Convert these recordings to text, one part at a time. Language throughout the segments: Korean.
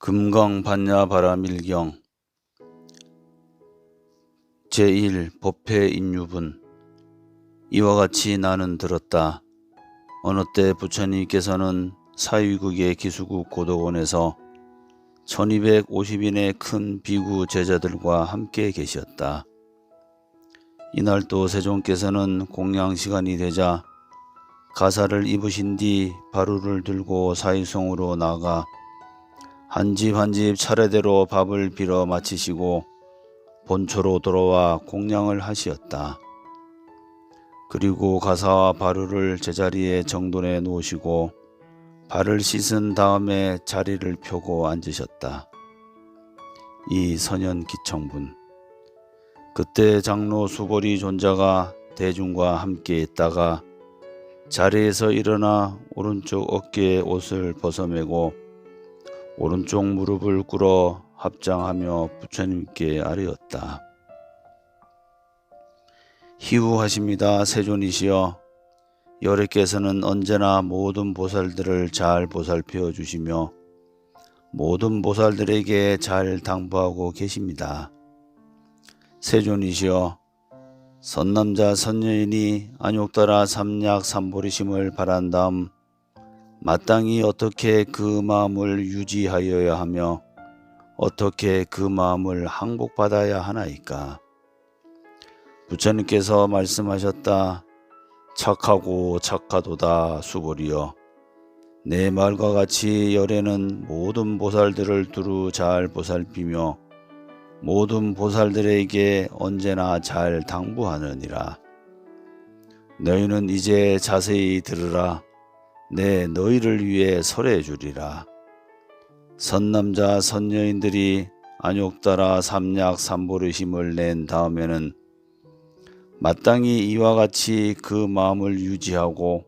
금강반야바라밀경 제1 법회인유분. 이와 같이 나는 들었다. 어느 때 부처님께서는 사위국의 기수국 고덕원에서 1250인의 큰 비구 제자들과 함께 계셨다. 이날 또 세존께서는 공양시간이 되자 가사를 입으신 뒤 바루를 들고 사위성으로 나가 한 집 한 집 차례대로 밥을 빌어 마치시고 본초로 돌아와 공양을 하시었다. 그리고 가사와 바루를 제자리에 정돈해 놓으시고 발을 씻은 다음에 자리를 펴고 앉으셨다. 이 선현기청분. 그때 장로 수보리 존자가 대중과 함께 있다가 자리에서 일어나 오른쪽 어깨에 옷을 벗어매고 오른쪽 무릎을 꿇어 합장하며 부처님께 아뢰었다. 희우하십니다. 세존이시여, 여래께서는 언제나 모든 보살들을 잘 보살펴 주시며 모든 보살들에게 잘 당부하고 계십니다. 세존이시여, 선남자 선녀인이 안욕따라 삼약 삼보리심을 바란 다음 마땅히 어떻게 그 마음을 유지하여야 하며 어떻게 그 마음을 항복받아야 하나이까? 부처님께서 말씀하셨다. 착하고 착하도다 수보리여. 내 말과 같이 열애는 모든 보살들을 두루 잘 보살피며 모든 보살들에게 언제나 잘 당부하느니라. 너희는 이제 자세히 들으라. 내 너희를 위해 설해 주리라. 선남자 선녀인들이 안욕따라 삼약 삼보리심을 낸 다음에는 마땅히 이와 같이 그 마음을 유지하고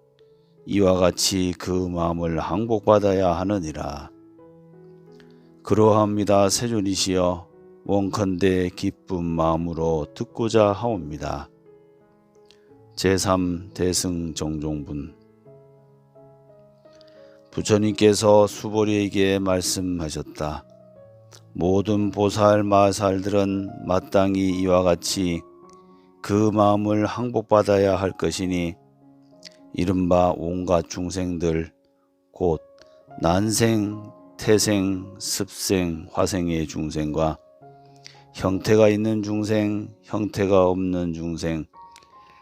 이와 같이 그 마음을 항복받아야 하느니라. 그러합니다. 세존이시여, 원컨대 기쁜 마음으로 듣고자 하옵니다. 제3 대승정종분. 부처님께서 수보리에게 말씀하셨다. 모든 보살 마살들은 마땅히 이와 같이 그 마음을 항복받아야 할 것이니 이른바 온갖 중생들 곧 난생, 태생, 습생, 화생의 중생과 형태가 있는 중생, 형태가 없는 중생,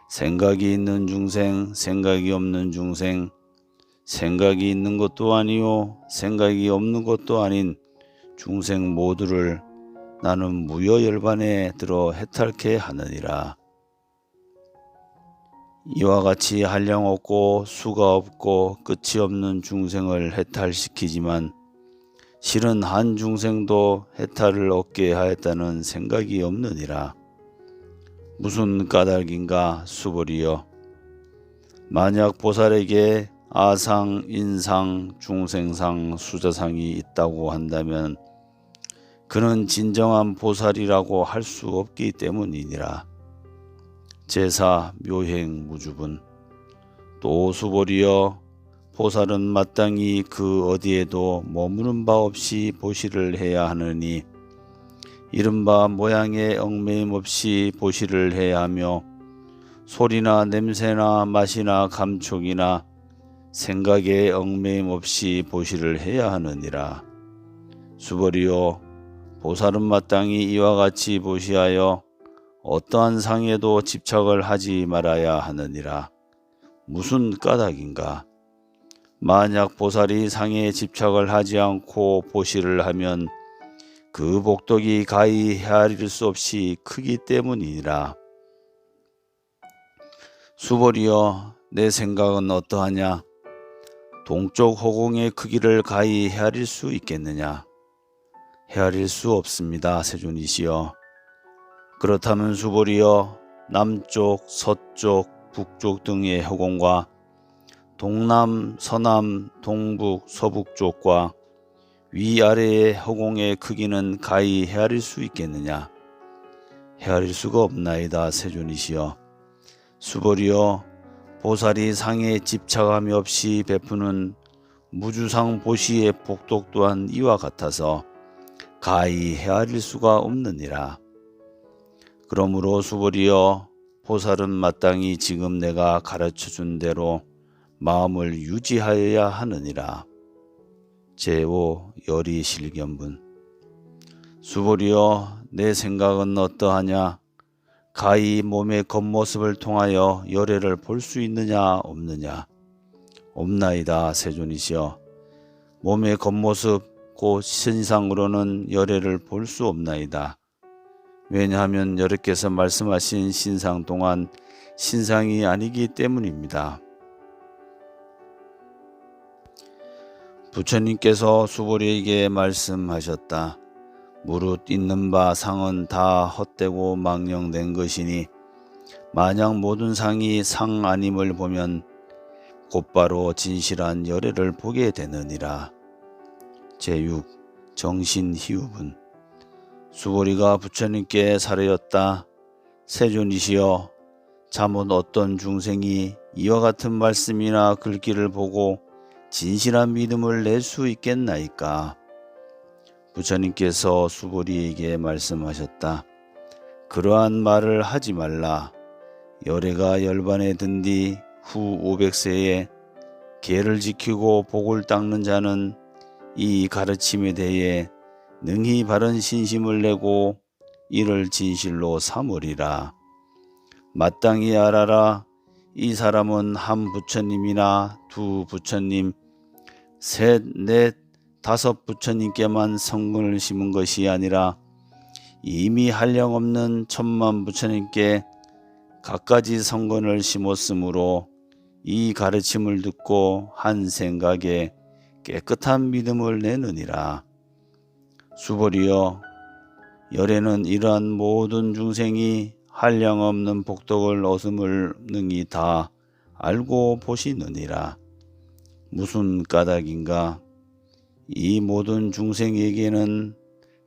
생각이 있는 중생, 생각이 없는 중생, 생각이 있는 것도 아니요 생각이 없는 것도 아닌 중생 모두를 나는 무여열반에 들어 해탈케 하느니라. 이와 같이 한량 없고 수가 없고 끝이 없는 중생을 해탈시키지만 실은 한 중생도 해탈을 얻게 하였다는 생각이 없느니라. 무슨 까닭인가 수보리여. 만약 보살에게 아상, 인상, 중생상, 수자상이 있다고 한다면 그는 진정한 보살이라고 할 수 없기 때문이니라. 제4 묘행무주분. 또 수보리여, 보살은 마땅히 그 어디에도 머무는 바 없이 보시를 해야 하느니 이른바 모양의 얽매임 없이 보시를 해야 하며 소리나 냄새나 맛이나 감촉이나 생각에 얽매임 없이 보시를 해야 하느니라. 수보리여, 보살은 마땅히 이와 같이 보시하여 어떠한 상에도 집착을 하지 말아야 하느니라. 무슨 까닭인가? 만약 보살이 상에 집착을 하지 않고 보시를 하면 그 복덕이 가히 헤아릴 수 없이 크기 때문이니라. 수보리여, 내 생각은 어떠하냐? 동쪽 허공의 크기를 가히 헤아릴 수 있겠느냐? 헤아릴 수 없습니다. 세존이시여. 그렇다면 수보리여, 남쪽, 서쪽, 북쪽 등의 허공과 동남, 서남, 동북, 서북 쪽과 위아래의 허공의 크기는 가히 헤아릴 수 있겠느냐? 헤아릴 수가 없나이다. 세존이시여. 수보리여, 보살이 상에 집착함이 없이 베푸는 무주상 보시의 복독 또한 이와 같아서 가히 헤아릴 수가 없느니라. 그러므로 수벌이여, 보살은 마땅히 지금 내가 가르쳐준 대로 마음을 유지하여야 하느니라. 제5 열의실견분. 수벌이여, 내 생각은 어떠하냐? 가히 몸의 겉모습을 통하여 열애를 볼 수 있느냐 없느냐? 없나이다 세존이시여. 몸의 겉모습 곧 신상으로는 열애를 볼 수 없나이다. 왜냐하면 여러께서 말씀하신 신상 동안 신상이 아니기 때문입니다. 부처님께서 수보리에게 말씀하셨다. 무릇 있는 바 상은 다 헛되고 망령된 것이니 만약 모든 상이 상 아님을 보면 곧바로 진실한 열애를 보게 되느니라. 제6 정신희우분. 수보리가 부처님께 사례였다. 세존이시여, 잠옷 어떤 중생이 이와 같은 말씀이나 글귀를 보고 진실한 믿음을 낼 수 있겠나이까? 부처님께서 수보리에게 말씀하셨다. 그러한 말을 하지 말라. 열애가 열반에 든 뒤 후 500세에 계를 지키고 복을 닦는 자는 이 가르침에 대해 능히 바른 신심을 내고 이를 진실로 삼으리라. 마땅히 알아라. 이 사람은 한 부처님이나 두 부처님, 셋, 넷, 다섯 부처님께만 성근을 심은 것이 아니라 이미 한량없는 천만 부처님께 갖가지 성근을 심었으므로 이 가르침을 듣고 한 생각에 깨끗한 믿음을 내느니라. 수보리여, 열애는 이러한 모든 중생이 한량없는 복덕을 얻음을 능히 다 알고 보시느니라. 무슨 까닭인가? 이 모든 중생에게는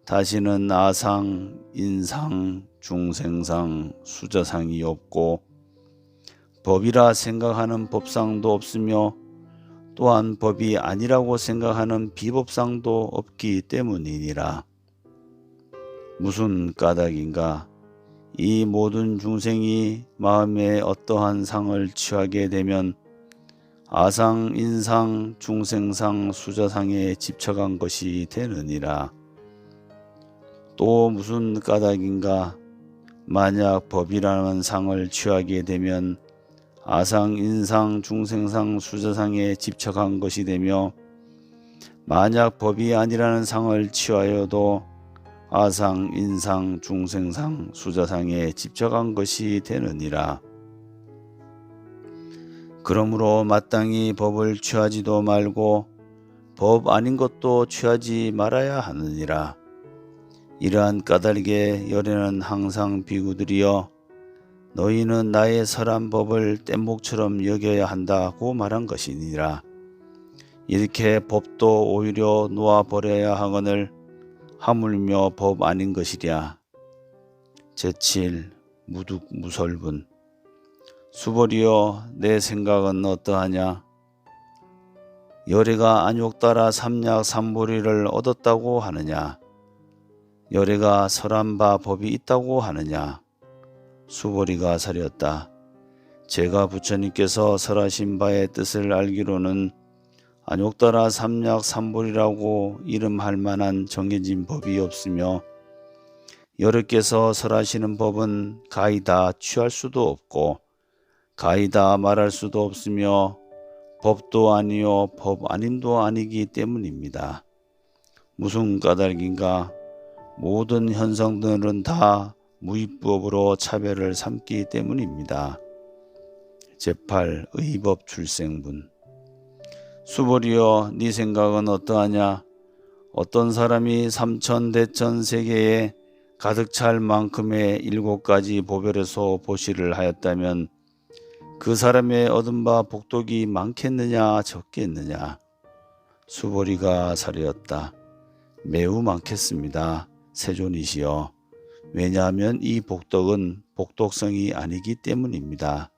다시는 아상, 인상, 중생상, 수자상이 없고 법이라 생각하는 법상도 없으며 또한 법이 아니라고 생각하는 비법상도 없기 때문이니라. 무슨 까닭인가? 이 모든 중생이 마음에 어떠한 상을 취하게 되면 아상, 인상, 중생상, 수자상에 집착한 것이 되느니라. 또 무슨 까닭인가? 만약 법이라는 상을 취하게 되면 아상, 인상, 중생상, 수자상에 집착한 것이 되며 만약 법이 아니라는 상을 취하여도 아상, 인상, 중생상, 수자상에 집착한 것이 되느니라. 그러므로 마땅히 법을 취하지도 말고 법 아닌 것도 취하지 말아야 하느니라. 이러한 까닭에 열애는 항상 비구들이여, 너희는 나의 설한 법을 뗏목처럼 여겨야 한다고 말한 것이니라. 이렇게 법도 오히려 놓아버려야 하거늘 하물며 법 아닌 것이랴. 제7 무득무설분. 수보리여, 내 생각은 어떠하냐? 열애가 안욕따라 삼약 삼보리를 얻었다고 하느냐? 열애가 설한 바 법이 있다고 하느냐? 수보리가 사렸다. 제가 부처님께서 설하신 바의 뜻을 알기로는 안욕따라 삼약 삼보리라고 이름할 만한 정해진 법이 없으며 여러께서 설하시는 법은 가히 다 취할 수도 없고 가히 다 말할 수도 없으며 법도 아니요 법 아님도 아니기 때문입니다. 무슨 까닭인가? 모든 현상들은 다 무위법으로 차별을 삼기 때문입니다. 제8 의법 출생분. 수보리여, 네 생각은 어떠하냐? 어떤 사람이 삼천대천 세계에 가득 찰 만큼의 7가지 보별에서 보시를 하였다면 그 사람의 얻은 바 복덕이 많겠느냐 적겠느냐? 수보리가 사리었다. 매우 많겠습니다. 세존이시여. 왜냐하면 이 복덕은 복덕성이 아니기 때문입니다.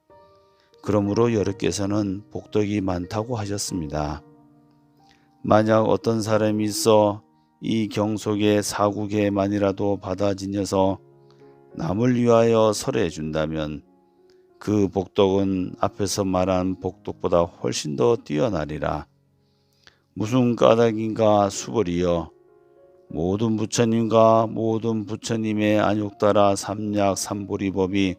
그러므로 여러께서는 복덕이 많다고 하셨습니다. 만약 어떤 사람이 있어 이 경속의 사국에만이라도 받아 지녀서 남을 위하여 설해 준다면 그 복덕은 앞에서 말한 복덕보다 훨씬 더 뛰어나리라. 무슨 까닭인가 수벌이여, 모든 부처님과 모든 부처님의 안욕따라 삼약 삼보리법이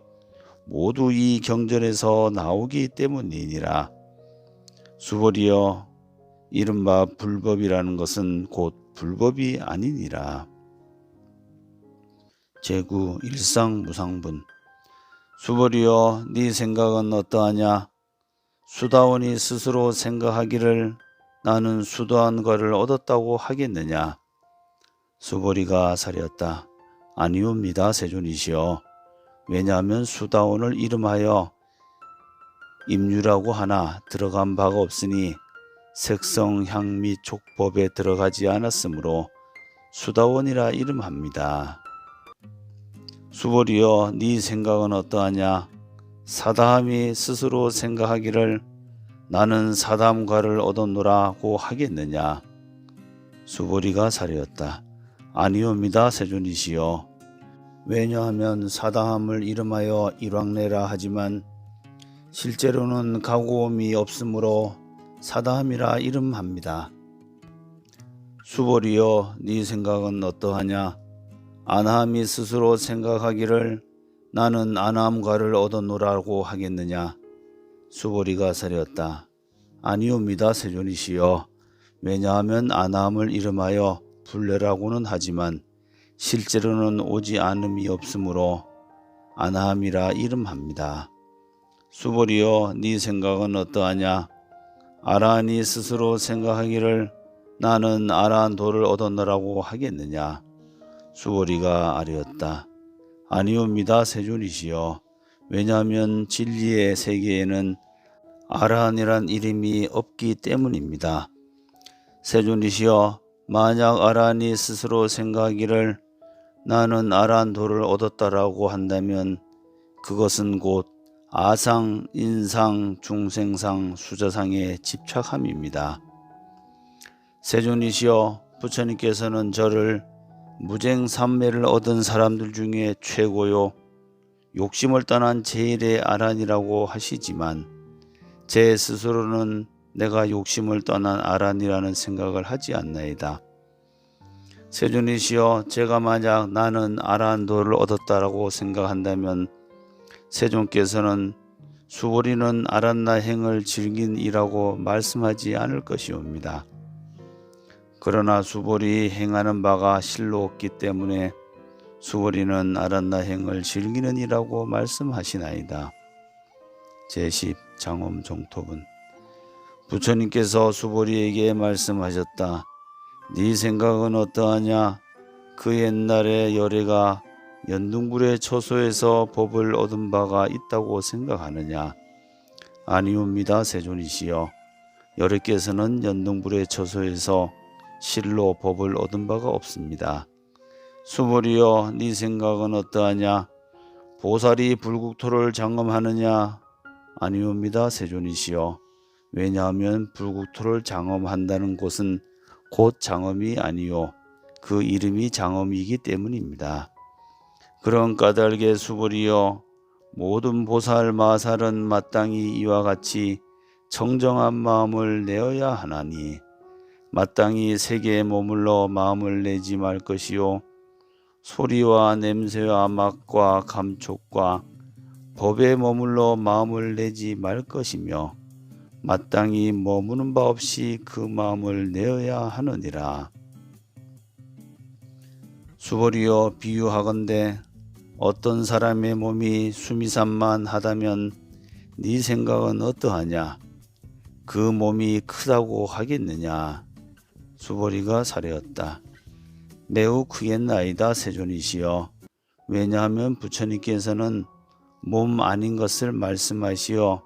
모두 이 경전에서 나오기 때문이니라. 수벌이여, 이른바 불법이라는 것은 곧 불법이 아니니라. 제9 일상무상분. 수벌이여, 네 생각은 어떠하냐? 수다원이 스스로 생각하기를 나는 수도한 것을 얻었다고 하겠느냐? 수벌이가 사렸다. 아니옵니다, 세존이시여. 왜냐하면 수다원을 이름하여 임유라고 하나 들어간 바가 없으니 색성, 향 및 촉법에 들어가지 않았으므로 수다원이라 이름합니다. 수벌이여, 네 생각은 어떠하냐? 사다함이 스스로 생각하기를 나는 사다함과를 얻었노라고 하겠느냐? 수벌이가 사리었다. 아니옵니다, 세존이시여. 왜냐하면 사다함을 이름하여 일왕래라 하지만 실제로는 가고옴이 없으므로 사다함이라 이름합니다. 수벌이여, 네 생각은 어떠하냐? 아나함이 스스로 생각하기를 나는 아나함과를 얻었노라고 하겠느냐? 수벌이가 사렸다. 아니옵니다, 세존이시여. 왜냐하면 아나함을 이름하여 불례라고는 하지만 실제로는 오지 않음이 없으므로 아나함이라 이름합니다. 수벌이여, 네 생각은 어떠하냐? 아라한이 스스로 생각하기를 나는 아라한 도를 얻었노라고 하겠느냐? 수벌이가 아뢰었다. 아니옵니다, 세존이시여. 왜냐하면 진리의 세계에는 아라한이란 이름이 없기 때문입니다. 세존이시여, 만약 아라한이 스스로 생각하기를 나는 아라한 도를 얻었다라고 한다면 그것은 곧 아상, 인상, 중생상, 수자상에 집착함입니다. 세존이시여, 부처님께서는 저를 무쟁삼매를 얻은 사람들 중에 최고요, 욕심을 떠난 제일의 아란이라고 하시지만 제 스스로는 내가 욕심을 떠난 아란이라는 생각을 하지 않나이다. 세존이시여, 제가 만약 나는 아란도를 얻었다라고 생각한다면 세존께서는 수벌이는 아란나 행을 즐긴 이라고 말씀하지 않을 것이옵니다. 그러나 수벌이 행하는 바가 실로 없기 때문에 수벌이는 아란나 행을 즐기는 이라고 말씀하시나이다. 제10 장엄 정토분. 부처님께서 수벌이에게 말씀하셨다. 네 생각은 어떠하냐? 그 옛날에 열애가 연둥불의 처소에서 법을 얻은 바가 있다고 생각하느냐? 아니옵니다, 세존이시여. 열애께서는 연둥불의 처소에서 실로 법을 얻은 바가 없습니다. 수벌이여, 네 생각은 어떠하냐? 보살이 불국토를 장엄하느냐? 아니옵니다, 세존이시여. 왜냐하면 불국토를 장엄한다는 곳은 곧 장엄이 아니요, 그 이름이 장엄이기 때문입니다. 그런 까닭에 수벌이여, 모든 보살 마살은 마땅히 이와 같이 청정한 마음을 내어야 하나니 마땅히 세계에 머물러 마음을 내지 말 것이요, 소리와 냄새와 맛과 감촉과 법에 머물러 마음을 내지 말 것이며 마땅히 머무는 바 없이 그 마음을 내어야 하느니라. 수벌이여, 비유하건대 어떤 사람의 몸이 수미산만 하다면 네 생각은 어떠하냐? 그 몸이 크다고 하겠느냐? 수벌이가 사례었다. 매우 크겠나이다, 세존이시여. 왜냐하면 부처님께서는 몸 아닌 것을 말씀하시어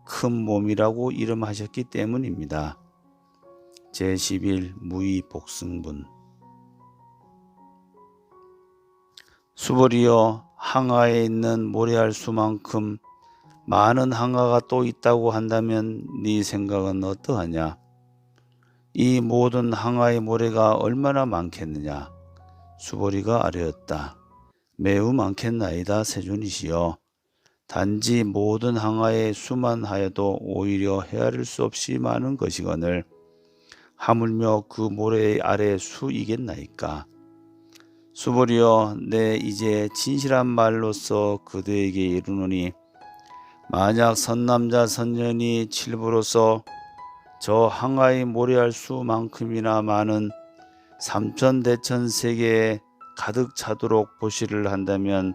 큰 몸이라고 이름하셨기 때문입니다. 제11 무의복승분. 수벌이여, 항아에 있는 모래알 수만큼 많은 항아가 또 있다고 한다면 네 생각은 어떠하냐? 이 모든 항아의 모래가 얼마나 많겠느냐. 수보리가 아뢰었다. 매우 많겠나이다 세존이시여. 단지 모든 항아의 수만 하여도 오히려 헤아릴 수 없이 많은 것이거늘 하물며 그 모래 아래 수이겠나이까. 수보리여, 내 이제 진실한 말로서 그대에게 이르노니 만약 선남자 선년이 칠부로서 저 항아의 모래알 수만큼이나 많은 삼천대천 세계에 가득 차도록 보시를 한다면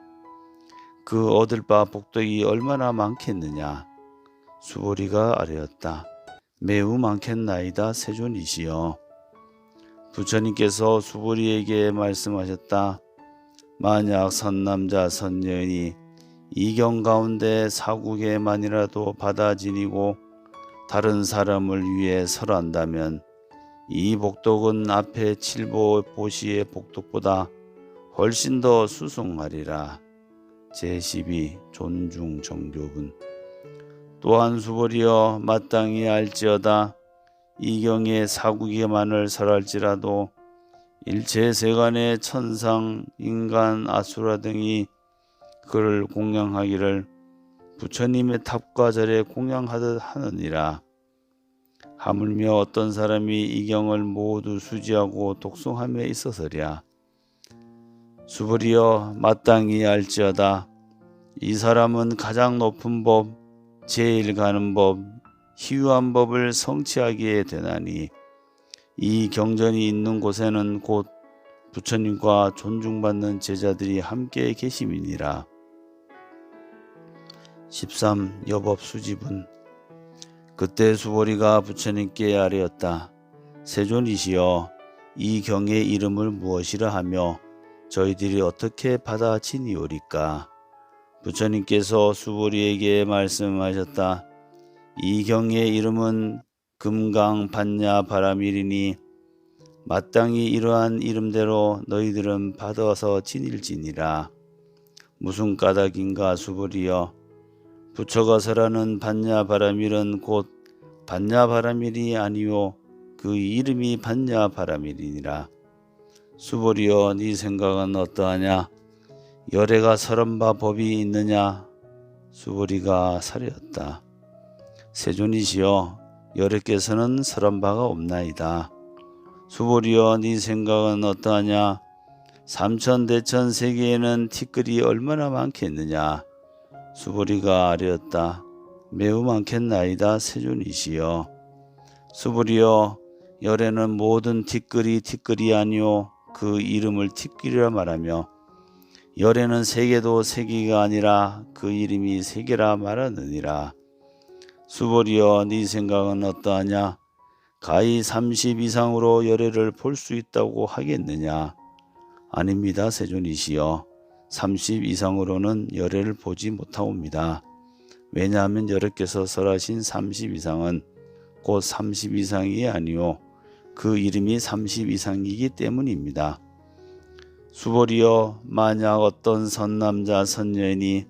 그 얻을 바 복덕이 얼마나 많겠느냐. 수보리가 아뢰었다. 매우 많겠나이다 세존이시여. 부처님께서 수보리에게 말씀하셨다. 만약 선남자 선녀인이 이경 가운데 사국에만이라도 받아 지니고 다른 사람을 위해 설한다면 이 복덕은 앞에 칠보 보시의 복덕보다 훨씬 더 수승하리라. 제12 존중 정교분. 또한 수보리여, 마땅히 알지어다. 이경의 사국에만을 설할지라도 일체 세간의 천상, 인간, 아수라 등이 그를 공양하기를 부처님의 탑과 절에 공양하듯 하느니라. 하물며 어떤 사람이 이 경을 모두 수지하고 독송함에 있어서랴. 수보리여, 마땅히 알지어다. 이 사람은 가장 높은 법, 제일 가는 법, 희유한 법을 성취하게 되나니 이 경전이 있는 곳에는 곧 부처님과 존중받는 제자들이 함께 계심이니라. 13. 여법수집은. 그때 수보리가 부처님께 아뢰었다. 세존이시여, 이 경의 이름을 무엇이라 하며 저희들이 어떻게 받아지니오리까. 부처님께서 수보리에게 말씀하셨다. 이 경의 이름은 금강반야바라밀이니 마땅히 이러한 이름대로 너희들은 받아서 지닐지니라. 무슨 까닭인가 수보리여. 부처가 설하는 반야바라밀은 곧 반야바라밀이 아니요 그 이름이 반야바라밀이니라. 수보리여, 네 생각은 어떠하냐? 열애가 설한 바 법이 있느냐? 수보리가 사려었다. 세존이시여, 열애께서는 설한 바가 없나이다. 수보리여, 네 생각은 어떠하냐? 삼천대천 세계에는 티끌이 얼마나 많겠느냐? 수보리가 아뢰었다. 매우 많겠나이다 세존이시여. 수보리여, 열애는 모든 티끌이 아니요 그 이름을 티끌이라 말하며 열애는 세계도 세계가 아니라 그 이름이 세계라 말하느니라. 수보리여, 네 생각은 어떠하냐? 가히 30 이상으로 열애를 볼 수 있다고 하겠느냐? 아닙니다 세존이시여. 30 이상으로는 열애를 보지 못하옵니다. 왜냐하면 여러께서 설하신 30 이상은 곧 30 이상이 아니요 그 이름이 30 이상이기 때문입니다. 수보리여, 만약 어떤 선남자 선녀인이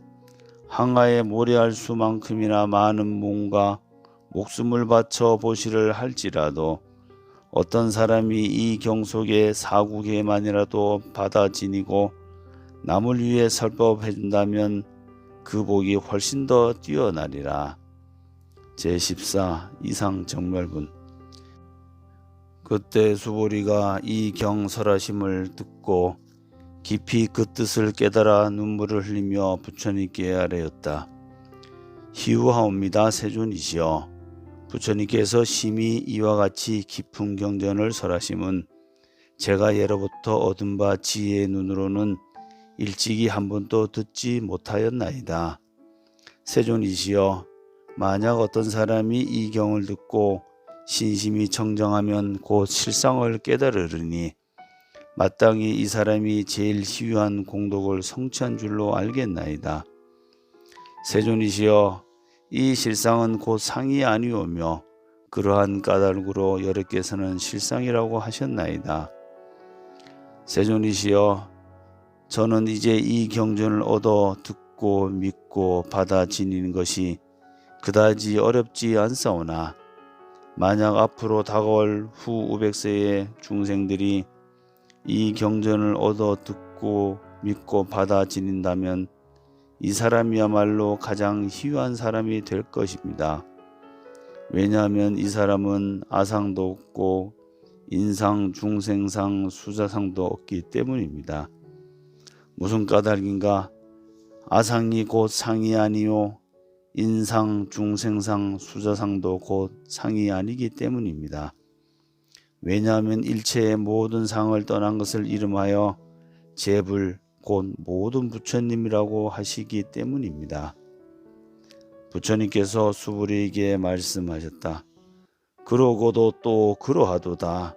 항아에 모래알 수만큼이나 많은 몸과 목숨을 바쳐 보시를 할지라도 어떤 사람이 이 경속의 사국에만이라도 받아 지니고 남을 위해 설법해준다면 그 복이 훨씬 더 뛰어나리라. 제14 이상 정멸분. 그때 수보리가 이 경설하심을 듣고 깊이 그 뜻을 깨달아 눈물을 흘리며 부처님께 아뢰었다. 희우하옵니다 세존이시여. 부처님께서 심히 이와 같이 깊은 경전을 설하심은 제가 예로부터 얻은 바 지혜의 눈으로는 일찍이 한 번도 듣지 못하였나이다. 세존이시여, 만약 어떤 사람이 이 경을 듣고 신심이 청정하면 곧 실상을 깨달으리니 마땅히 이 사람이 제일 희유한 공덕을 성취한 줄로 알겠나이다. 세존이시여, 이 실상은 곧 상이 아니오며 그러한 까닭으로 여러께서는 실상이라고 하셨나이다. 세존이시여, 저는 이제 이 경전을 얻어 듣고 믿고 받아 지니는 것이 그다지 어렵지 않사오나 만약 앞으로 다가올 후 500세의 중생들이 이 경전을 얻어 듣고 믿고 받아들인다면 이 사람이야말로 가장 희귀한 사람이 될 것입니다. 왜냐하면 이 사람은 아상도 없고 인상, 중생상, 수자상도 없기 때문입니다. 무슨 까닭인가? 아상이 곧 상이 아니요 인상, 중생상, 수자상도 곧 상이 아니기 때문입니다. 왜냐하면 일체의 모든 상을 떠난 것을 이름하여 제불 곧 모든 부처님이라고 하시기 때문입니다. 부처님께서 수부리에게 말씀하셨다. 그러고도 또 그러하도다.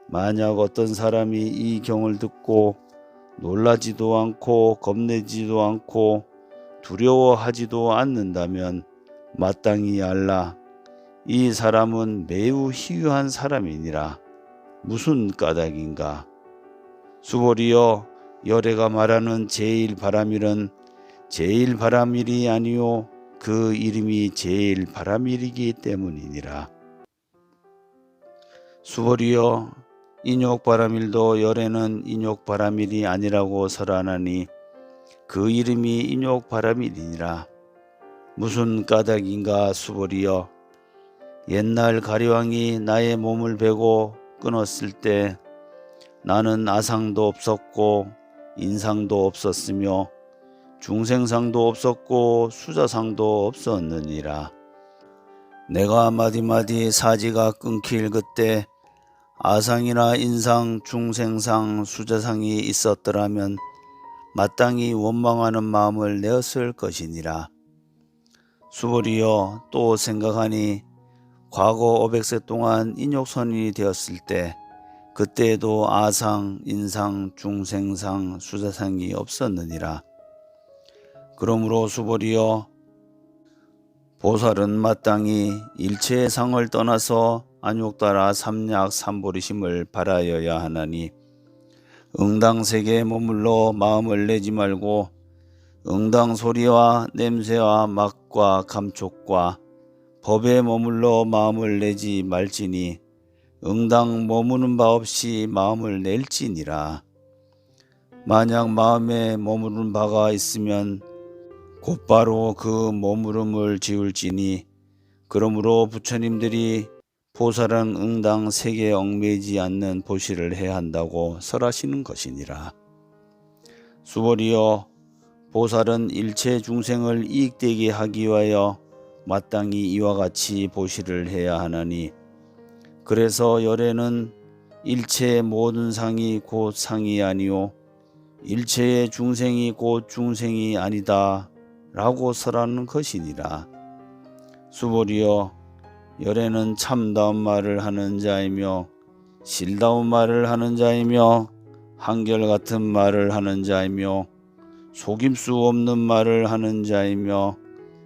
만약 어떤 사람이 이 경을 듣고 놀라지도 않고 겁내지도 않고 두려워하지도 않는다면 마땅히 알라. 이 사람은 매우 희귀한 사람이니라. 무슨 까닭인가? 수보리여, 열애가 말하는 제일바라밀은 제일바라밀이 아니요 그 이름이 제일바라밀이기 때문이니라. 수보리여, 인욕바라밀도 열애는 인욕바라밀이 아니라고 설하나니 그 이름이 인욕바라밀이니라. 무슨 까닭인가? 수보리여, 옛날 가리왕이 나의 몸을 베고 끊었을 때 나는 아상도 없었고 인상도 없었으며 중생상도 없었고 수자상도 없었느니라. 내가 마디마디 사지가 끊길 그때 아상이나 인상, 중생상, 수자상이 있었더라면 마땅히 원망하는 마음을 내었을 것이니라. 수보리여, 또 생각하니 과거 500세 동안 인욕선인이 되었을 때 그때에도 아상, 인상, 중생상, 수자상이 없었느니라. 그러므로 수보리여, 보살은 마땅히 일체의 상을 떠나서 안욕따라 삼약 삼보리심을 바라여야 하나니 응당 세계에 머물러 마음을 내지 말고 응당 소리와 냄새와 맛과 감촉과 법에 머물러 마음을 내지 말지니 응당 머무는 바 없이 마음을 낼지니라. 만약 마음에 머무는 바가 있으면 곧바로 그 머무름을 지울지니 그러므로 부처님들이 보살은 응당 세계에 얽매이지 않는 보시를 해야 한다고 설하시는 것이니라. 수보리여, 보살은 일체 중생을 이익되게 하기 위하여 마땅히 이와 같이 보시를 해야 하나니 그래서 열애는 일체의 모든 상이 곧 상이 아니요 일체의 중생이 곧 중생이 아니다 라고 설하는 것이니라. 수보리여, 열애는 참다운 말을 하는 자이며 실다운 말을 하는 자이며 한결같은 말을 하는 자이며 속임수 없는 말을 하는 자이며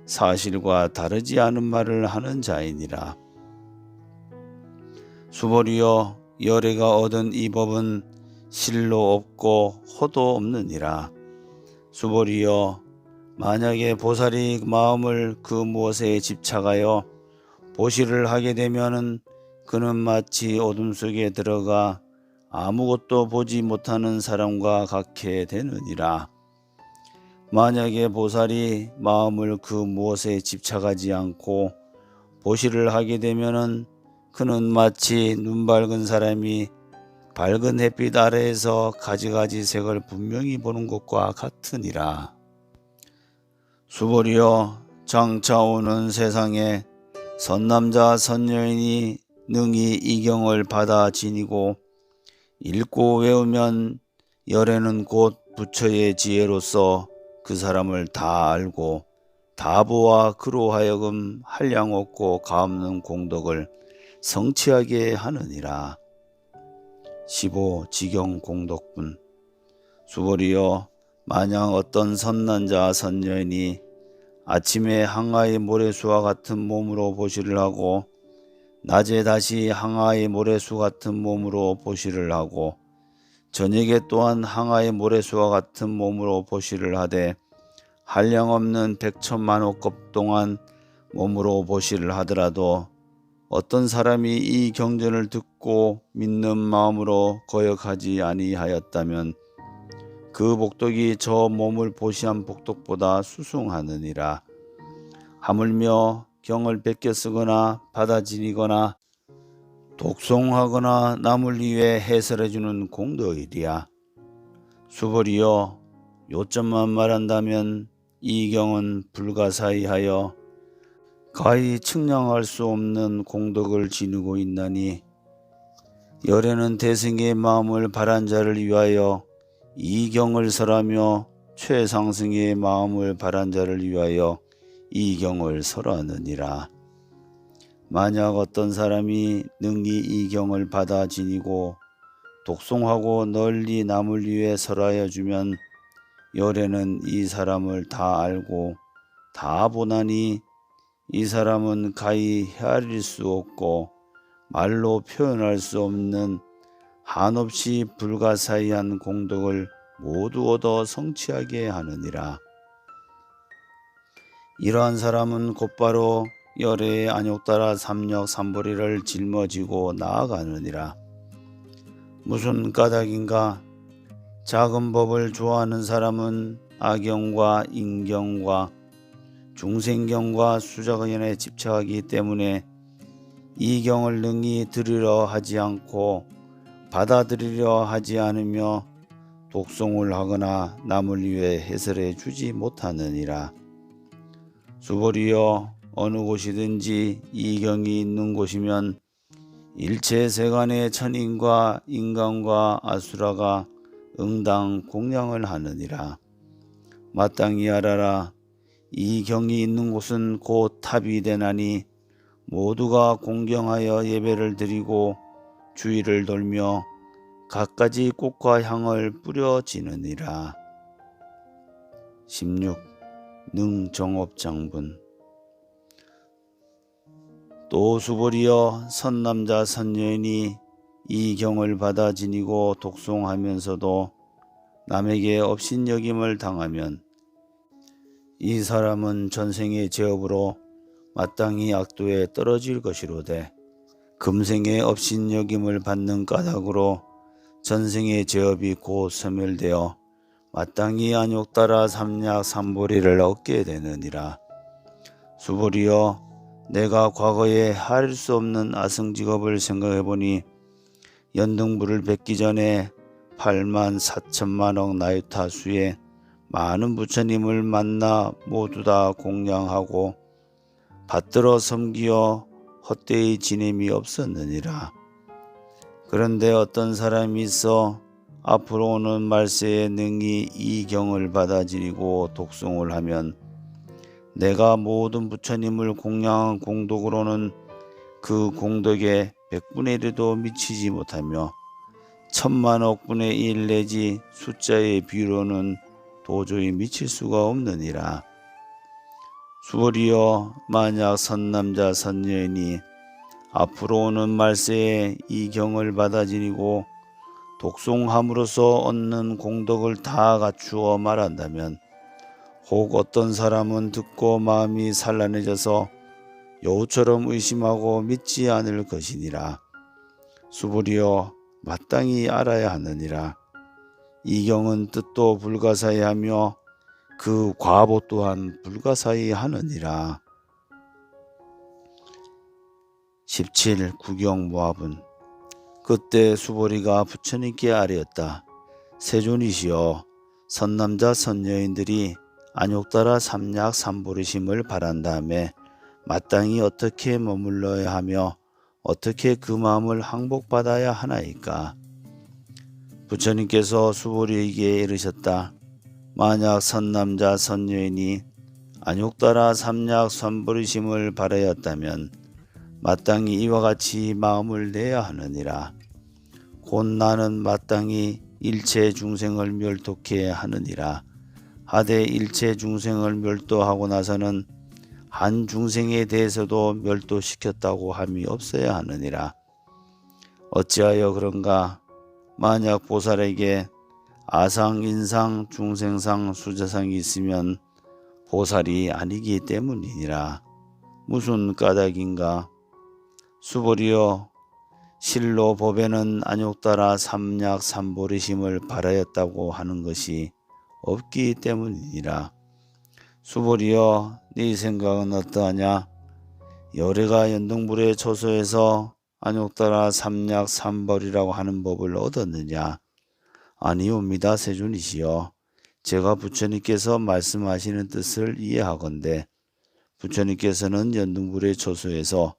사실과 다르지 않은 말을 하는 자이니라. 수보리여, 열애가 얻은 이 법은 실로 없고 호도 없느니라. 수보리여, 만약에 보살이 마음을 그 무엇에 집착하여 보시를 하게 되면은 그는 마치 어둠 속에 들어가 아무것도 보지 못하는 사람과 같게 되느니라. 만약에 보살이 마음을 그 무엇에 집착하지 않고 보시를 하게 되면은 그는 마치 눈 밝은 사람이 밝은 햇빛 아래에서 가지가지 색을 분명히 보는 것과 같으니라. 수보리여, 장차 오는 세상에 선남자 선여인이 능히 이 경을 받아 지니고 읽고 외우면 열애는 곧 부처의 지혜로서 그 사람을 다 알고 다 보아 그로 하여금 한량 없고 가없는 공덕을 성취하게 하느니라. 15. 지경 공덕분. 수보리여, 만약 어떤 선남자 선여인이 아침에 항아의 모래수와 같은 몸으로 보시를 하고 낮에 다시 항아의 모래수 같은 몸으로 보시를 하고 저녁에 또한 항아의 모래수와 같은 몸으로 보시를 하되 한량없는 백천만億급 동안 몸으로 보시를 하더라도 어떤 사람이 이 경전을 듣고 믿는 마음으로 거역하지 아니하였다면 그 복덕이 저 몸을 보시한 복덕보다 수승하느니라. 하물며 경을 베껴 쓰거나 받아 지니거나 독송하거나 남을 위해 해설해주는 공덕이리야. 수벌이여, 요점만 말한다면 이 경은 불가사의하여 가히 측량할 수 없는 공덕을 지니고 있나니, 열에는 대승의 마음을 바란 자를 위하여 이 경을 설하며 최상승의 마음을 바란 자를 위하여 이 경을 설하느니라. 만약 어떤 사람이 능히 이 경을 받아 지니고 독송하고 널리 남을 위해 설하여 주면 열에는 이 사람을 다 알고 다 보나니 이 사람은 가히 헤아릴 수 없고 말로 표현할 수 없는 한없이 불가사의한 공덕을 모두 얻어 성취하게 하느니라. 이러한 사람은 곧바로 열애의 안욕 따라 삼력 삼보리를 짊어지고 나아가느니라. 무슨 까닭인가? 작은 법을 좋아하는 사람은 악경과 인경과 중생경과 수작연에 집착하기 때문에 이 경을 능히 들으려 하지 않고 받아들이려 하지 않으며 독송을 하거나 남을 위해 해설해 주지 못하느니라. 수보리여, 어느 곳이든지 이 경이 있는 곳이면 일체 세간의 천인과 인간과 아수라가 응당 공양을 하느니라. 마땅히 알아라. 이 경이 있는 곳은 곧 탑이 되나니 모두가 공경하여 예배를 드리고 주위를 돌며 갖가지 꽃과 향을 뿌려지느니라. 16. 능정업장분. 또 수보리여, 선남자 선여인이 이 경을 받아 지니고 독송하면서도 남에게 업신여김을 당하면 이 사람은 전생의 죄업으로 마땅히 악도에 떨어질 것이로되 금생의 업신여김을 받는 까닭으로 전생의 죄업이 곧 소멸되어 마땅히 안욕 따라 삼약 삼보리를 얻게 되느니라. 수보리여, 내가 과거에 할 수 없는 아승직업을 생각해보니 연등부를 뵙기 전에 8만 4천만억 나유타 수에 많은 부처님을 만나 모두 다 공양하고 받들어 섬기어 헛되이 지냄이 없었느니라. 그런데 어떤 사람이 있어 앞으로 오는 말세에 능히 이 경을 받아 지니고 독송을 하면 내가 모든 부처님을 공양한 공덕으로는 그 공덕에 100분의 1에도 미치지 못하며 1000만억 분의 1 내지 숫자의 비로는 도저히 미칠 수가 없느니라. 수월이여, 만약 선남자 선여인이 앞으로 오는 말세에 이 경을 받아 지니고 독송함으로써 얻는 공덕을 다 갖추어 말한다면 혹 어떤 사람은 듣고 마음이 산란해져서 여우처럼 의심하고 믿지 않을 것이니라. 수보리여, 마땅히 알아야 하느니라. 이 경은 뜻도 불가사의하며 그 과보 또한 불가사의하느니라. 17. 구경모합은. 그때 수보리가 부처님께 아뢰었다. 세존이시여, 선남자 선여인들이 안욕 따라 삼약 삼보리심을 바란 다음에 마땅히 어떻게 머물러야 하며 어떻게 그 마음을 항복받아야 하나이까? 부처님께서 수보리에게 이르셨다. 만약 선남자 선여인이 안욕 따라 삼약 삼보리심을 바라였다면 마땅히 이와 같이 마음을 내야 하느니라. 곧 나는 마땅히 일체 중생을 멸독해 하느니라. 하되 일체 중생을 멸도하고 나서는 한 중생에 대해서도 멸도시켰다고 함이 없어야 하느니라. 어찌하여 그런가? 만약 보살에게 아상, 인상, 중생상, 수자상이 있으면 보살이 아니기 때문이니라. 무슨 까닭인가? 수보리여 실로 법에는 안욕 따라 삼약 삼보리심을 바라였다고 하는 것이 없기 때문이니라. 수보리여 네 생각은 어떠하냐? 열애가 연등불의 초소에서 안욕 따라 삼약 삼벌이라고 하는 법을 얻었느냐? 아니옵니다. 세존이시여. 제가 부처님께서 말씀하시는 뜻을 이해하건대 부처님께서는 연등불의 초소에서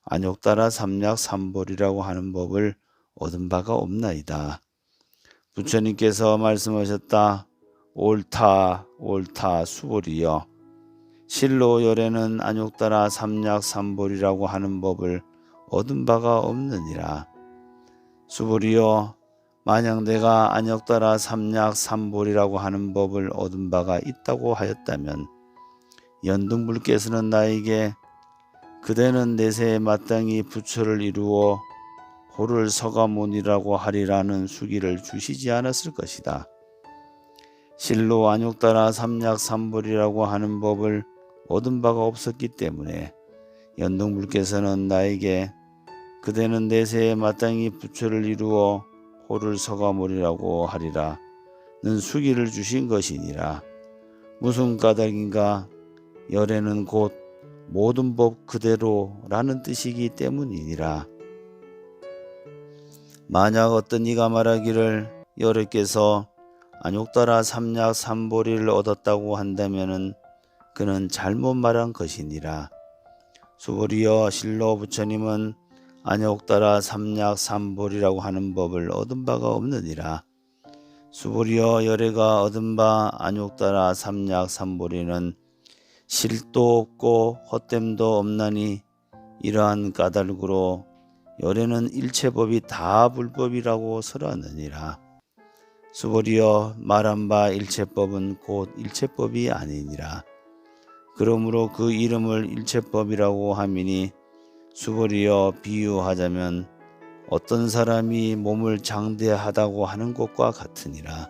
안욕 따라 삼약 삼벌이라고 하는 법을 얻은 바가 없나이다. 부처님께서 말씀하셨다. 옳다 옳다 수보리여. 실로 열애는 안욕 따라 삼약 삼벌이라고 하는 법을 얻은 바가 없느니라. 수보리여 만약 내가 안욕 따라 삼약 삼벌이라고 하는 법을 얻은 바가 있다고 하였다면 연등불께서는 나에게 그대는 내세에 마땅히 부처를 이루어 호를 서가모니라고 하리라는 수기를 주시지 않았을 것이다. 실로 안욕 따라 삼약 삼벌이라고 하는 법을 얻은 바가 없었기 때문에 연등불께서는 나에게 그대는 내세에 마땅히 부처를 이루어 호를 서가모니라고 하리라는 수기를 주신 것이니라. 무슨 까닭인가? 열애는 곧 모든 법 그대로라는 뜻이기 때문이니라. 만약 어떤 이가 말하기를 열애께서 안욕 따라 삼약 삼보리를 얻었다고 한다면은 그는 잘못 말한 것이니라. 수보리여 실로 부처님은 안욕 따라 삼약 삼보리라고 하는 법을 얻은 바가 없느니라. 수보리여 열애가 얻은 바 안욕 따라 삼약 삼보리는 실도 없고 헛됨도 없나니 이러한 까닭으로 열애는 일체법이 다 불법이라고 설하느니라. 수보리여 말한 바 일체법은 곧 일체법이 아니니라. 그러므로 그 이름을 일체법이라고 하미니 수보리여 비유하자면 어떤 사람이 몸을 장대하다고 하는 것과 같으니라.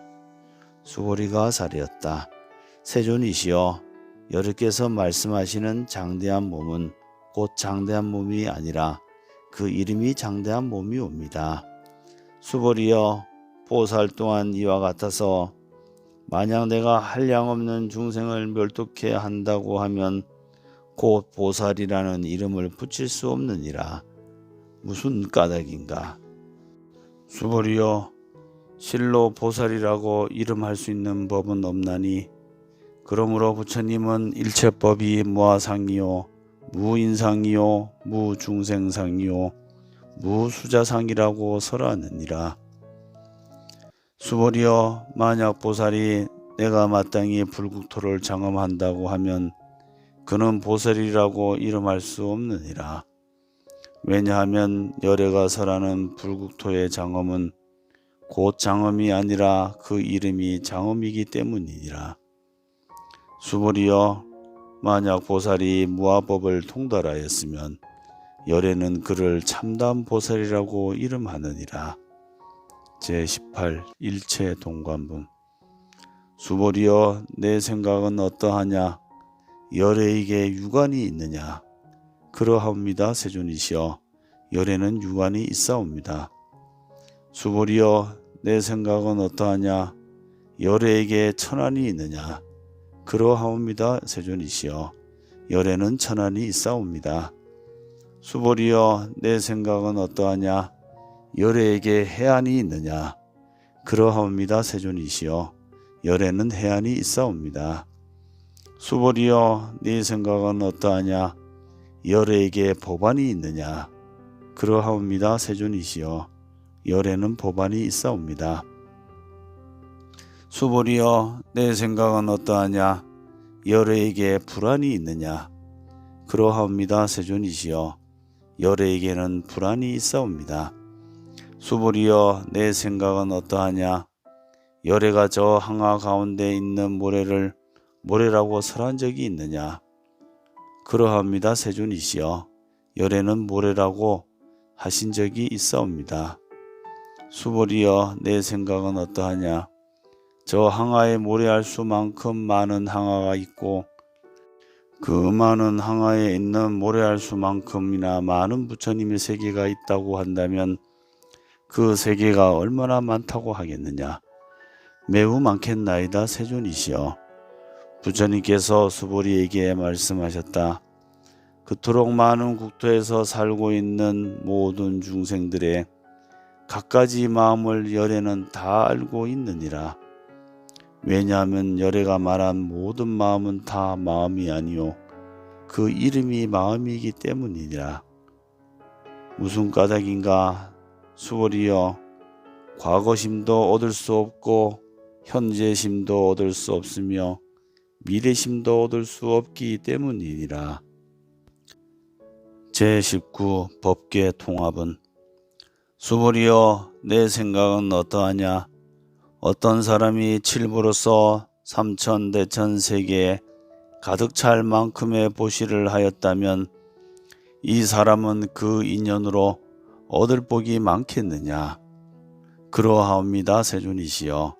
수보리가 사리었다. 세존이시여 여러께서 말씀하시는 장대한 몸은 곧 장대한 몸이 아니라 그 이름이 장대한 몸이옵니다. 수보리여 보살 또한 이와 같아서 만약 내가 한량없는 중생을 멸독해 한다고 하면 곧 보살이라는 이름을 붙일 수 없느니라. 무슨 까닭인가? 수보리여 실로 보살이라고 이름할 수 있는 법은 없나니 그러므로 부처님은 일체법이 무아상이요 무인상이요 무중생상이요 무수자상이라고 설하느니라. 수보리여 만약 보살이 내가 마땅히 불국토를 장엄한다고 하면 그는 보살이라고 이름할 수 없느니라. 왜냐하면 열애가 설하는 불국토의 장엄은 곧 장엄이 아니라 그 이름이 장엄이기 때문이니라. 수보리여 만약 보살이 무아법을 통달하였으면 열애는 그를 참담 보살이라고 이름하느니라. 제18 일체 동관분. 수보리여 내 생각은 어떠하냐? 열애에게 유관이 있느냐? 그러하옵니다. 세존이시여 열애는 유관이 있사옵니다. 수보리여 내 생각은 어떠하냐? 열애에게 천안이 있느냐? 그러하옵니다. 세존이시여 열애는 천안이 있사옵니다. 수보리여 내 생각은 어떠하냐? 열애에게 해안이 있느냐? 그러하옵니다. 세존이시여 열애는 해안이 있사옵니다. 수보리여 네 생각은 어떠하냐? 열애에게 법안이 있느냐? 그러하옵니다. 세존이시여 열애는 법안이 있사옵니다. 수보리여 내 생각은 어떠하냐? 열애에게 불안이 있느냐? 그러하옵니다. 세존이시여 열애에게는 불안이 있사옵니다. 수보리여 내 생각은 어떠하냐? 열애가 저 항아 가운데 있는 모래를 모래라고 설한 적이 있느냐? 그러하옵니다. 세존이시여 열애는 모래라고 하신 적이 있사옵니다. 수보리여 내 생각은 어떠하냐? 저 항아에 모래알 수만큼 많은 항아가 있고 그 많은 항아에 있는 모래알 수만큼이나 많은 부처님의 세계가 있다고 한다면 그 세계가 얼마나 많다고 하겠느냐. 매우 많겠나이다 세존이시여. 부처님께서 수보리에게 말씀하셨다. 그토록 많은 국토에서 살고 있는 모든 중생들의 갖가지 마음을 열애는 다 알고 있느니라. 왜냐하면 열애가 말한 모든 마음은 다 마음이 아니요 그 이름이 마음이기 때문이니라. 무슨 까닭인가. 수보리여, 과거심도 얻을 수 없고 현재심도 얻을 수 없으며 미래심도 얻을 수 없기 때문이니라. 제19 법계 통합은 수보리여, 내 생각은 어떠하냐. 어떤 사람이 칠부로서 삼천대천 세계에 가득 찰 만큼의 보시를 하였다면 이 사람은 그 인연으로 얻을 복이 많겠느냐. 그러하옵니다 세존이시여.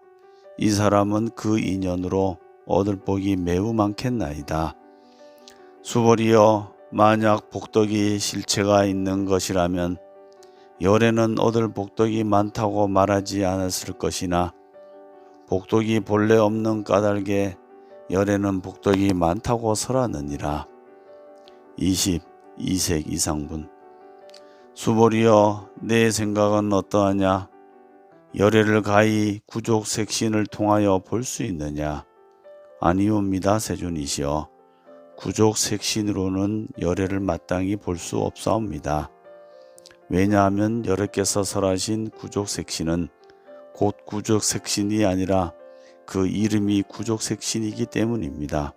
이 사람은 그 인연으로 얻을 복이 매우 많겠나이다. 수보리여, 만약 복덕이 실체가 있는 것이라면 열애는 얻을 복덕이 많다고 말하지 않았을 것이나 복덕이 본래 없는 까닭에 열애는 복덕이 많다고 설하느니라. 22색 이상분. 수보리여, 내 생각은 어떠하냐. 열애를 가히 구족 색신을 통하여 볼 수 있느냐. 아니옵니다 세존이시여. 구족 색신으로는 열애를 마땅히 볼 수 없사옵니다. 왜냐하면 여러께서 설하신 구족 색신은 곧 구족 색신이 아니라 그 이름이 구족 색신이기 때문입니다.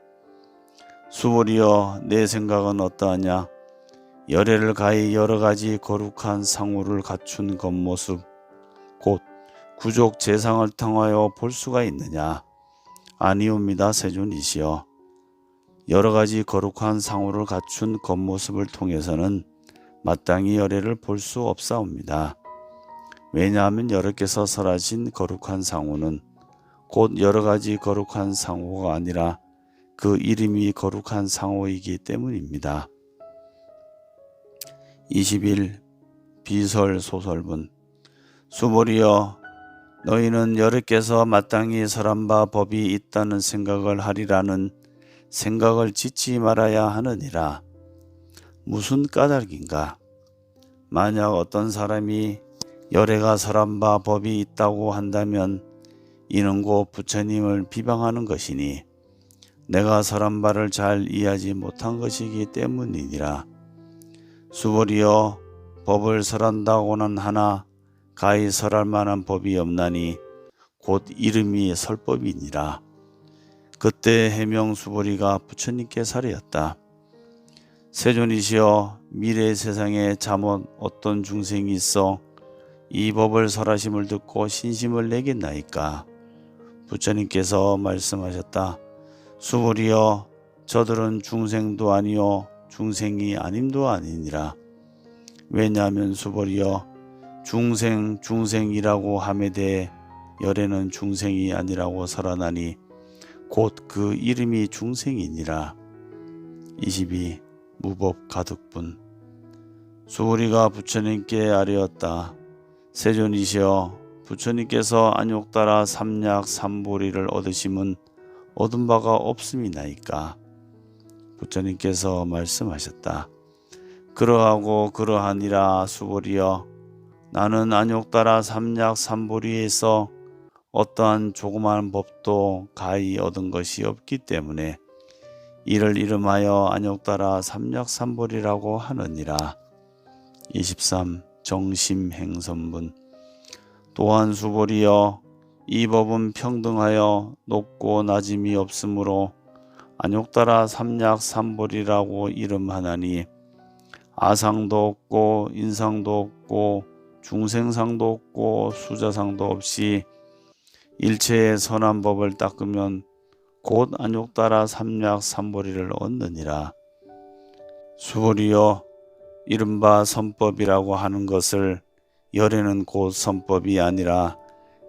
수보리여, 내 생각은 어떠하냐. 열애를 가히 여러가지 거룩한 상호를 갖춘 겉모습 곧 구족 재상을 통하여 볼 수가 있느냐. 아니옵니다 세존이시여. 여러가지 거룩한 상호를 갖춘 겉모습을 통해서는 마땅히 열애를 볼 수 없사옵니다. 왜냐하면 여러께서 설하신 거룩한 상호는 곧 여러가지 거룩한 상호가 아니라 그 이름이 거룩한 상호이기 때문입니다. 21. 비설소설분. 수보리여, 너희는 여러께서 마땅히 설한 바 법이 있다는 생각을 하리라는 생각을 짓지 말아야 하느니라. 무슨 까닭인가. 만약 어떤 사람이 열애가 설한 바 법이 있다고 한다면 이는 곧 부처님을 비방하는 것이니 내가 설한 바를 잘 이해하지 못한 것이기 때문이니라. 수보리여, 법을 설한다고는 하나 가히 설할 만한 법이 없나니 곧 이름이 설법이니라. 그때 해명 수보리가 부처님께 사리었다. 세존이시여, 미래 세상에 잠옷 어떤 중생이 있어 이 법을 설하심을 듣고 신심을 내겠나이까. 부처님께서 말씀하셨다. 수보리여, 저들은 중생도 아니요 중생이 아님도 아니니라. 왜냐하면 수보리여, 중생이라고 함에 대해 열애는 중생이 아니라고 설하나니 곧 그 이름이 중생이니라. 22. 무법 가득분. 수보리가 부처님께 아뢰었다. 세존이시여, 부처님께서 안욕따라 삼약 삼보리를 얻으심은 얻은 바가 없음이나이까. 부처님께서 말씀하셨다. 그러하고 그러하니라. 수보리여, 나는 안욕따라 삼약 삼보리에서 어떠한 조그마한 법도 가히 얻은 것이 없기 때문에 이를 이름하여 안욕따라 삼약 삼보리라고 하느니라. 23. 정심행선분. 또한 수보리여, 이 법은 평등하여 높고 낮음이 없으므로 안욕따라 삼약 삼보리라고 이름하나니 아상도 없고 인상도 없고 중생상도 없고 수자상도 없이 일체의 선한 법을 닦으면 곧 안욕따라 삼약 삼보리를 얻느니라. 수보리여, 이른바 선법이라고 하는 것을 열애는 곧 선법이 아니라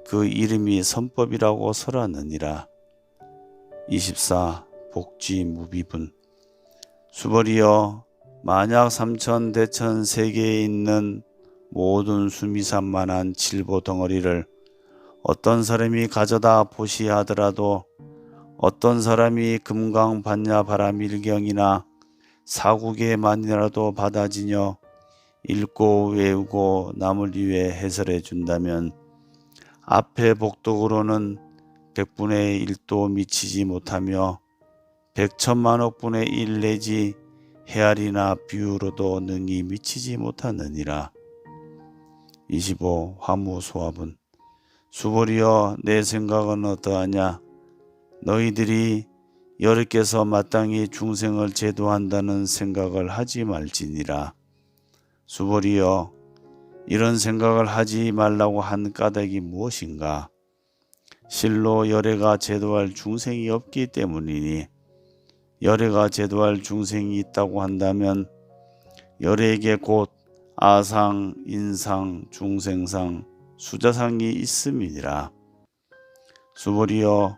그 이름이 선법이라고 설하느니라. 24. 복지무비분. 수벌이여, 만약 삼천 대천 세계에 있는 모든 수미산만한 칠보 덩어리를 어떤 사람이 가져다 보시하더라도 어떤 사람이 금강 반야바라밀경이나 사국에만이라도 받아지녀 읽고 외우고 남을 위해 해설해 준다면 앞의 복덕으로는 100분의 1도 미치지 못하며 100천만억분의 1 내지 헤아리나 비유로도 능히 미치지 못하느니라. 25. 화무소합은 수벌이여, 내 생각은 어떠하냐? 너희들이 여르께서 마땅히 중생을 제도한다는 생각을 하지 말지니라. 수벌이여, 이런 생각을 하지 말라고 한 까닭이 무엇인가? 실로 열애가 제도할 중생이 없기 때문이니, 열애가 제도할 중생이 있다고 한다면 열애에게 곧 아상, 인상, 중생상, 수자상이 있음이니라. 수벌이여,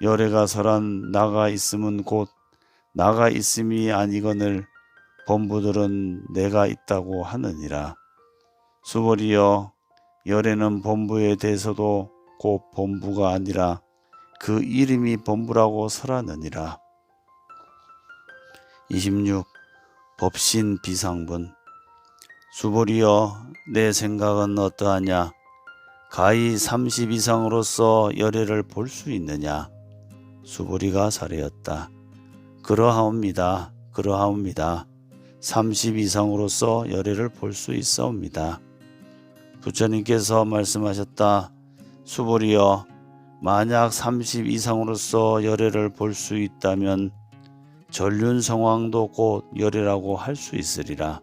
열애가 설한 나가 있음은 곧 나가 있음이 아니거늘 범부들은 내가 있다고 하느니라. 수벌이여, 열애는 범부에 대해서도 곧 범부가 아니라 그 이름이 범부라고 설하느니라. 26. 법신 비상분. 수벌이여, 내 생각은 어떠하냐? 가히 30 이상으로서 열애를 볼 수 있느냐? 수벌이가 사례였다. 그러하옵니다. 그러하옵니다. 30 이상으로서 열애를 볼 수 있사옵니다. 부처님께서 말씀하셨다. 수벌이여, 만약 30 이상으로서 열애를 볼 수 있다면 전륜성왕도 곧 열애라고 할 수 있으리라.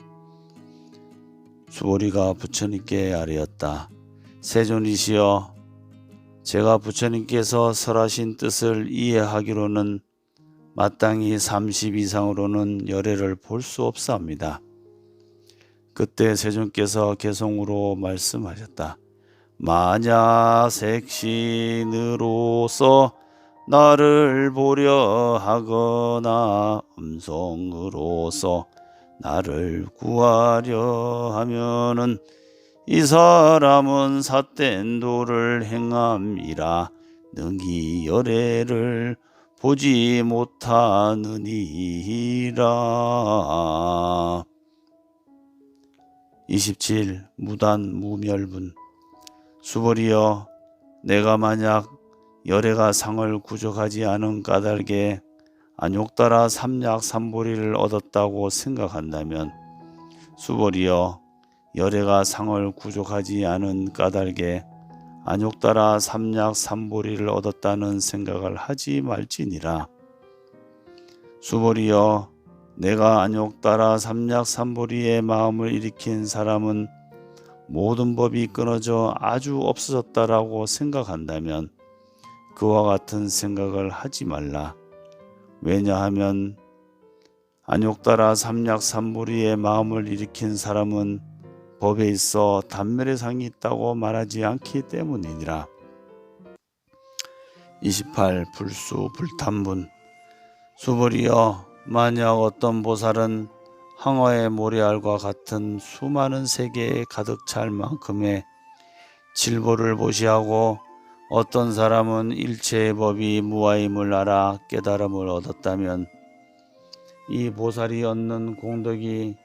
수벌이가 부처님께 아뢰었다. 세존이시여, 제가 부처님께서 설하신 뜻을 이해하기로는 마땅히 30 이상으로는 열애를 볼 수 없사옵니다. 그때 세존께서 개송으로 말씀하셨다. 만약 색신으로서 나를 보려 하거나 음성으로서 나를 구하려 하면은 이 사람은 삿된 도를 행함이라 능히 열애를 보지 못하느니라. 27. 무단 무멸분. 수벌이여, 내가 만약 열애가 상을 구족하지 않은 까닭에 안욕따라 삼약삼보리를 얻었다고 생각한다면 수벌이여, 열애가 상을 구족하지 않은 까닭에 안욕따라 삼약삼보리를 얻었다는 생각을 하지 말지니라. 수벌이여, 내가 안욕따라 삼약삼보리의 마음을 일으킨 사람은 모든 법이 끊어져 아주 없어졌다라고 생각한다면 그와 같은 생각을 하지 말라. 왜냐하면 안욕따라 삼약삼보리의 마음을 일으킨 사람은 법에 있어 단멸의 상이 있다고 말하지 않기 때문이니라. 28. 불수 불탐분. 수벌이여, 만약 어떤 보살은 항어의 모래알과 같은 수많은 세계에 가득 찰 만큼의 칠보를 보시하고 어떤 사람은 일체의 법이 무아임을 알아 깨달음을 얻었다면 이 보살이 얻는 공덕이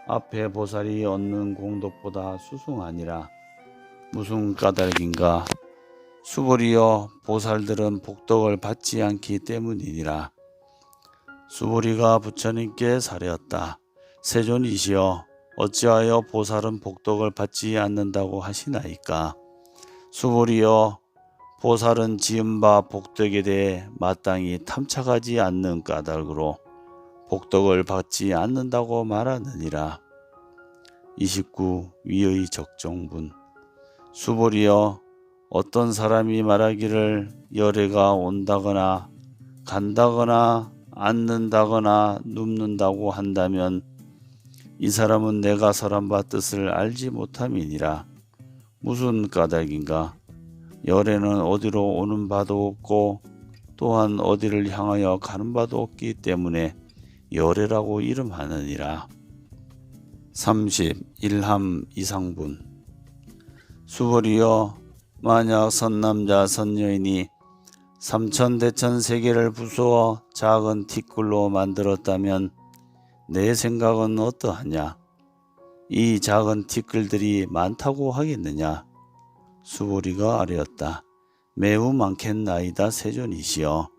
앞에 보살이 얻는 공덕보다 수승하니라. 무슨 까닭인가? 수벌이여, 보살들은 복덕을 받지 않기 때문이니라. 수벌이가 부처님께 사례었다. 세존이시여, 어찌하여 보살은 복덕을 받지 않는다고 하시나이까? 수벌이여, 보살은 지은 바 복덕에 대해 마땅히 탐착하지 않는 까닭으로 복덕을 받지 않는다고 말하느니라. 29. 위의 적정분. 수벌이여, 어떤 사람이 말하기를 열애가 온다거나 간다거나 앉는다거나 눕는다고 한다면 이 사람은 내가 설한 바 뜻을 알지 못함이니라. 무슨 까닭인가? 열애는 어디로 오는 바도 없고 또한 어디를 향하여 가는 바도 없기 때문에 열애라고 이름하느니라. 30. 일함 이상분. 수벌이여, 만약 선남자 선여인이 삼천대천 세계를 부수어 작은 티끌로 만들었다면 내 생각은 어떠하냐? 이 작은 티끌들이 많다고 하겠느냐? 수보리가 아뢰었다. 매우 많겠나이다 세존이시여.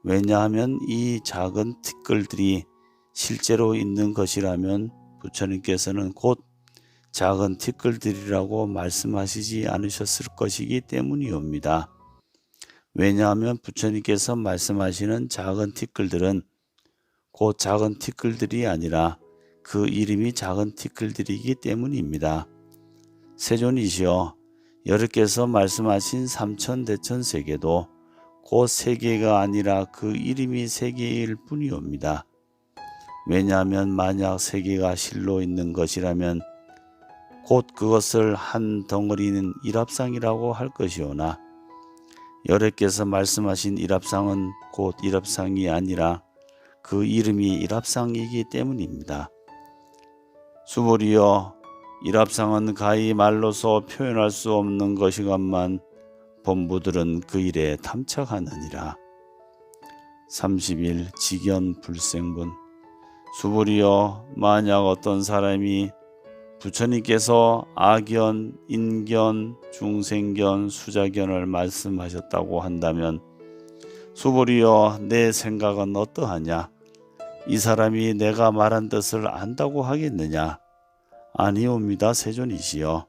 왜냐하면 이 작은 티끌들이 실제로 있는 것이라면 부처님께서는 곧 작은 티끌들이라고 말씀하시지 않으셨을 것이기 때문이옵니다. 왜냐하면 부처님께서 말씀하시는 작은 티끌들은 곧 작은 티끌들이 아니라 그 이름이 작은 티끌들이기 때문입니다. 세존이시여, 여러께서 말씀하신 삼천대천 세계도 곧 세계가 아니라 그 이름이 세계일 뿐이옵니다. 왜냐하면 만약 세계가 실로 있는 것이라면 곧 그것을 한 덩어리는 일합상이라고 할 것이오나 여러께서 말씀하신 일합상은 곧 일합상이 아니라 그 이름이 일합상이기 때문입니다. 수보리여, 일합상은 가히 말로서 표현할 수 없는 것이건만 범부들은 그 일에 탐착하느니라. 31. 직연 불생분. 수보리여, 만약 어떤 사람이 부처님께서 아견, 인견, 중생견, 수자견을 말씀하셨다고 한다면 수보리여, 내 생각은 어떠하냐? 이 사람이 내가 말한 뜻을 안다고 하겠느냐? 아니옵니다 세존이시여.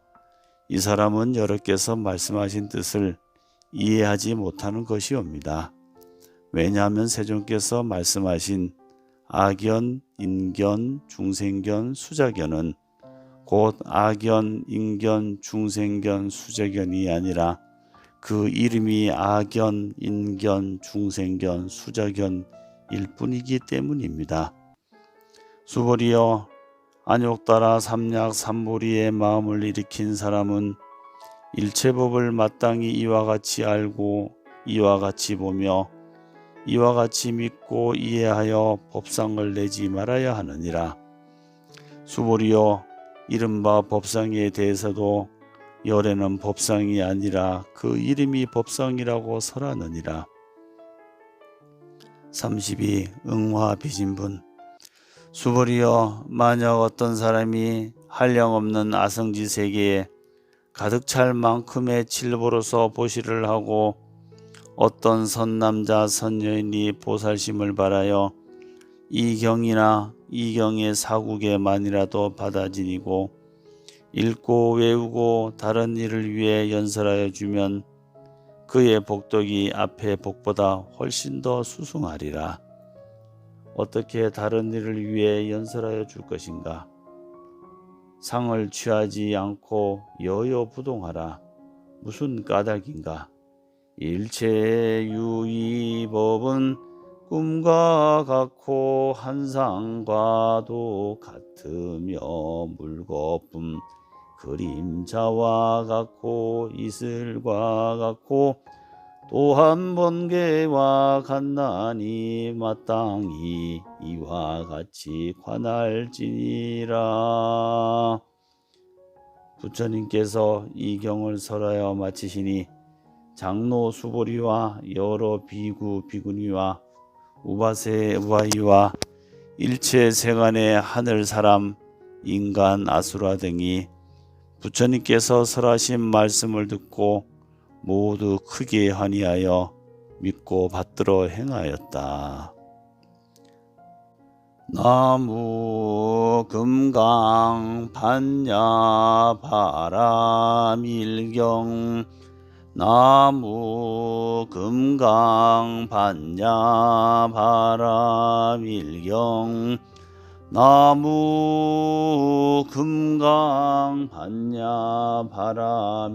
이 사람은 여러께서 말씀하신 뜻을 이해하지 못하는 것이옵니다. 왜냐하면 세존께서 말씀하신 아견, 인견, 중생견, 수자견은 곧 아견, 인견, 중생견, 수자견이 아니라 그 이름이 아견, 인견, 중생견, 수자견일 뿐이기 때문입니다. 수보리여, 안욕따라 삼약 삼보리의 마음을 일으킨 사람은 일체법을 마땅히 이와 같이 알고 이와 같이 보며 이와 같이 믿고 이해하여 법상을 내지 말아야 하느니라. 수보리여, 이른바 법상에 대해서도 열애는 법상이 아니라 그 이름이 법상이라고 설하느니라. 32. 응화비진분. 수보리여, 만약 어떤 사람이 한량없는 아성지 세계에 가득 찰 만큼의 칠보로서 보시를 하고 어떤 선남자 선여인이 보살심을 바라여 이 경이나 이 경의 사국에만이라도 받아 지니고 읽고 외우고 다른 일을 위해 연설하여 주면 그의 복덕이 앞의 복보다 훨씬 더 수승하리라. 어떻게 다른 일을 위해 연설하여 줄 것인가? 상을 취하지 않고 여여부동하라. 무슨 까닭인가? 일체유의법은 꿈과 같고 한상과도 같으며 물거품 그림자와 같고 이슬과 같고 또한 번개와 같나니 마땅히 이와 같이 관할지니라. 부처님께서 이 경을 설하여 마치시니 장로 수보리와 여러 비구 비구니와 우바세 우바이와 일체 세간의 하늘 사람 인간 아수라 등이 부처님께서 설하신 말씀을 듣고 모두 크게 환희하여 믿고 받들어 행하였다. 나무 금강 반야 바라밀경. 나무 금강 반야 바라밀경. 나무 금강 반야 바라밀경.